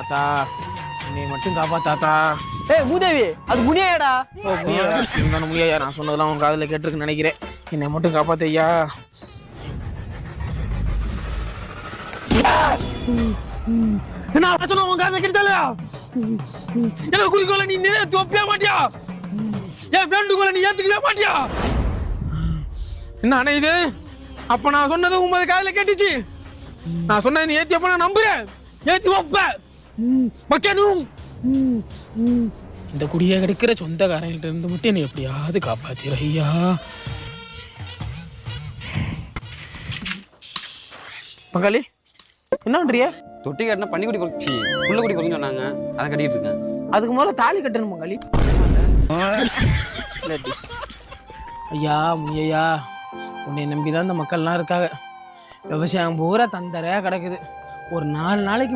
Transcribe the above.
ஆத்தா என்னை மட்டும் காப்பாத்தாத்தா. ஏய் மூதேவி, அது முனியாடா. ஓ முனியா முடியா, நான் சொன்னதெல்லாம் உன் காதில் கேட்டிருக்குன்னு நினைக்கிறேன். என்னை மட்டும் காப்பாத்த ஐயா. என்ன சொன்ன உன் காதில் கேட்டால என்ன குறிக்கோளை நீ நிறைவேற்றி வைப்பே மாட்டியா? என் வேண்டுகோளை நீ ஏத்துக்கவே மாட்டியா? என்ன அண்ணா இது? அப்ப நான் சொன்னது உங்க காதில் கேட்டுச்சு. நான் சொன்னது நீ ஏத்தி அப்ப நான் நம்புறேன். ஏத்தி வைப்பேன் வைக்கணும். இந்த குடியை கிடைக்கிற சொந்தக்காரங்கள்ட்ட இருந்து மட்டும் என்னை எப்படியாவது காப்பாத்திர ஐயா. பங்காளி என்ன பண்றிய? தொட்டி கட்டினா பன்னிக்குடி பொறிச்சி புள்ளக்குடி பொறிஞ்சு சொன்னாங்க, அதை கட்டிட்டு இருக்கேன். அதுக்கு முதல்ல தாலி கட்டணும் பங்காளி. ஐயா முனியா, உன்னை நம்பிதான் இந்த மக்கள்லாம் இருக்காங்க. விவசாயம் பூரா தந்தரையா கிடக்குது. ஒரு 4 நாளைக்கு